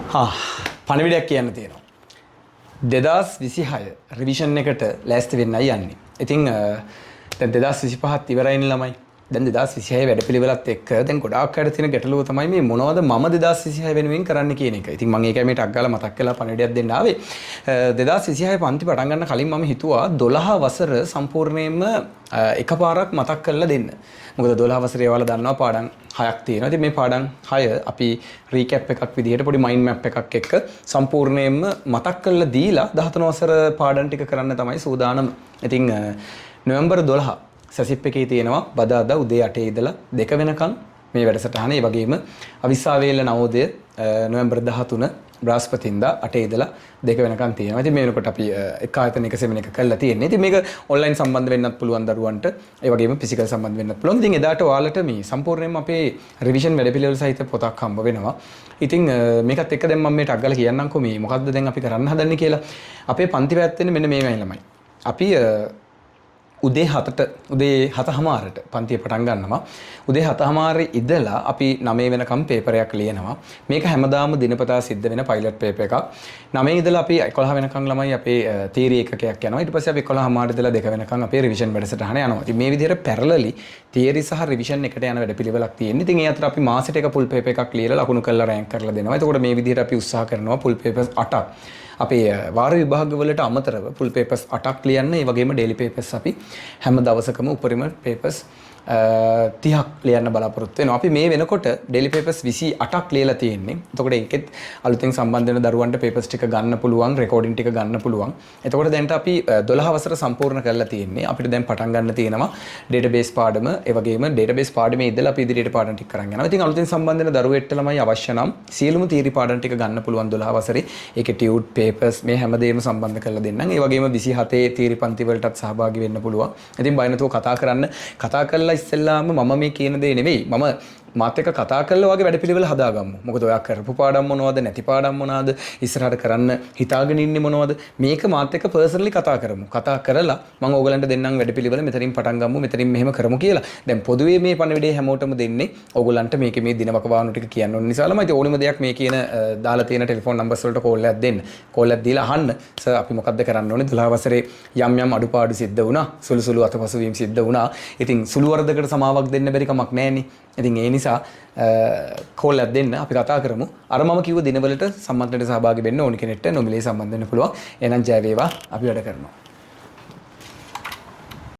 පණවිඩයක් කියන්න තියෙනවා. 2026 රිවිෂන් එකට ලෑස්ති වෙන්නයි යන්නේ. ඉතින් දැන් 2025ත් ඉවරයිනේ ළමයි. දැන් 2026 වැඩපිළිවෙලත් එක්ක දැන් ගොඩාක් අයට තියෙන ගැටලුව තමයි මේ මොනවද මම 2026 වෙනුවෙන් කරන්න කියන එක. ඉතින් මම ඒකයි මේ ටක් ගාලා මතක් කළා පණවිඩයක් දෙන්න ආවේ. 2026 පන්ති පටන් ගන්න කලින් මම හිතුවා 12 වසර සම්පූර්ණයෙන්ම එකපාරක් මතක් කරලා දෙන්න. මොකද 12 වසරේ ඔයාලා දන්නවා පාඩම් 6ක් තියෙනවා. ඉතින් මේ පාඩම් 6 අපි රීකැප් එකක් විදිහට පොඩි මයින්ඩ් මැප් එකක් එක්ක සම්පූර්ණයෙන්ම මතක් කරලා දීලා 13 වසර පාඩම් ටික කරන්න තමයි සූදානම. ඉතින් නොවැම්බර් 12 සැසිප් එකේ තියෙනවා බදාදා උදේ 8 ඉඳලා 2 වෙනකන් මේ වැඩසටහන. ඒ වගේම අවිස්සාවේල නවෝදය නොවැම්බර් 13 බ්‍රහස්පතින්දා 8 ඉඳලා 2 වෙනකන් තියෙනවා. ඉතින් මේ වෙනකොට අපි එක ආයතනයක සෙමින එක කරලා තියෙන්නේ. ඉතින් මේක ඔන්ලයින් සම්බන්ධ වෙන්නත් පුළුවන් දරුවන්ට. ඒ වගේම ෆිසිකල් සම්බන්ධ වෙන්නත් පුළුවන්. ඉතින් එදාට ඔයාලට මේ සම්පූර්ණයෙන්ම අපේ රිවිෂන් වැඩපිළිවෙල සහිත පොතක් හම්බ වෙනවා. ඉතින් මේකත් එක්ක දැන් මම මේ ටක් ගාලා කියන්නම්කෝ මේ මොකද්ද දැන් අපි කරන්න හදන්නේ කියලා. අපේ පන්ති පැවැත්වෙන්නේ මෙන්න මේවයි ළමයි. අපි උදේ 7ට උදේ 7:00ට පන්තිය පටන් ගන්නවා. උදේ 7:00 ඉඳලා අපි 9 වෙනකම් පේපරයක් ලියනවා. මේක හැමදාම දිනපතා සිද්ධ වෙන පයිලට් පේපර් එකක්. 9 ඉඳලා අපි 11 වෙනකම් ළමයි අපේ තියරි එකකයක් යනවා. ඊට පස්සේ අපි 11:00 ඉඳලා 2 වෙනකම් අපේ රිවිෂන් වැඩසටහන යනවා. ඉතින් මේ විදිහට පැරලලි තියරි සහ රිවිෂන් එකට යන වැඩපිළිවෙලක් තියෙනවා. ඉතින් ඒ අතර අපි මාසෙට එක පුල් පේපර් එකක් ලියලා ලකුණු කරලා රෑන්ක් කරලා දෙනවා. එතකොට මේ විදිහට අපි උත්සාහ කරනවා පුල් පේපර්ස් 8ක් අපේ වාර විභාගවලට අමතරව පුල් පේපර්ස් 8ක් ලියන්න. ඒ වගේම ඩේලි පේපර්ස් අපි හැම දවසකම උපරිම පේපර්ස් 30ක් ලියන්න බලාපොරොත්තු වෙනවා. අපි මේ වෙනකොට ඩේලි පේපර්ස් 28ක් ලියලා තියෙන්නේ. එතකොට ඒකෙත් අලුතෙන් සම්බන්ධ වෙන දරුවන්ට පේපර්ස් ටික ගන්න පුළුවන්, රෙකෝඩින් ටික ගන්න පුළුවන්. එතකොට දැන්ට අපි 12 වසර සම්පූර්ණ කරලා තියෙන්නේ. අපිට දැන් පටන් ගන්න තියෙනවා ඩේටාබේස් පාඩම. ඒ වගේම ඩේටාබේස් පාඩමේ ඉඳලා අපි ඉදිරියට පාඩම් ටික කරන් යනවා. ඉතින් අලුතෙන් සම්බන්ධ වෙන දරුවෙක්ට ළමයි අවශ්‍ය නම් සියලුම තියරි පාඩම් ටික ගන්න පුළුවන් 12 වසරේ. ඒකේ ටියුට් පේපර්ස් මේ හැමදේම සම්බන්ධ කරලා දෙන්නම්. ඒ වගේම 27 තියරි පන්ති වලටත් සහභාගී වෙන්න පුළුවන්. ඉතින් බය නැතුව කතා කරන්න. කතා කරලා ඉස්සෙල්ලාම මම මේ කියන දේ නෙවෙයි. මම මාත් එක්ක කතා කරලා වගේ වැඩපිළිවෙල හදාගමු. මොකද ඔයා කරපු පාඩම් මොනවද, නැති පාඩම් මොනවද, ඉස්සරහට කරන්න හිතාගෙන ඉන්නේ මොනවද? මේක මාත් එක්ක පර්සනලි කතා කරමු. කතා කරලා මම ඕගලන්ට දෙන්නම් වැඩපිළිවෙල මෙතනින් පටන් ගමු, මෙතනින් මෙහෙම කරමු කියලා. දැන් පොදුවේ මේ පණවිඩේ හැමෝටම දෙන්නේ ඕගලන්ට මේකේ මේ දිනවක වාහන ටික කියන්න ඕන නිසා ළමයි ඕනෙම දෙයක් මේ කියන දාලා තියෙන ටෙලිෆෝන් නම්බර්ස් වලට කෝල් එකක් දෙන්න. කෝල් එකක් දීලා අහන්න සර් අපි මොකද්ද කරන්න ඕනේ 12 වසරේ යම් අඩුපාඩු සිද්ධ වුණා, සුළු සුළු අතපසු වීම් සිද්ධ වුණා. ඉතින් සුළු වරදකට සමාවක් දෙන්න බැරි කමක් නැහැනේ. ඉතින් ඒ නිසා කෝල් එකක් දෙන්න අපි කතා කරමු. අර මම කිව්ව දිනවලට සම්මතනට සහභාගී වෙන්න ඕනි කෙනෙක්ට නොමිලේ සම්බන්ධ වෙන්න පුළුවන්. එහෙනම් ජය වේවා අපි වැඩ කරනවා.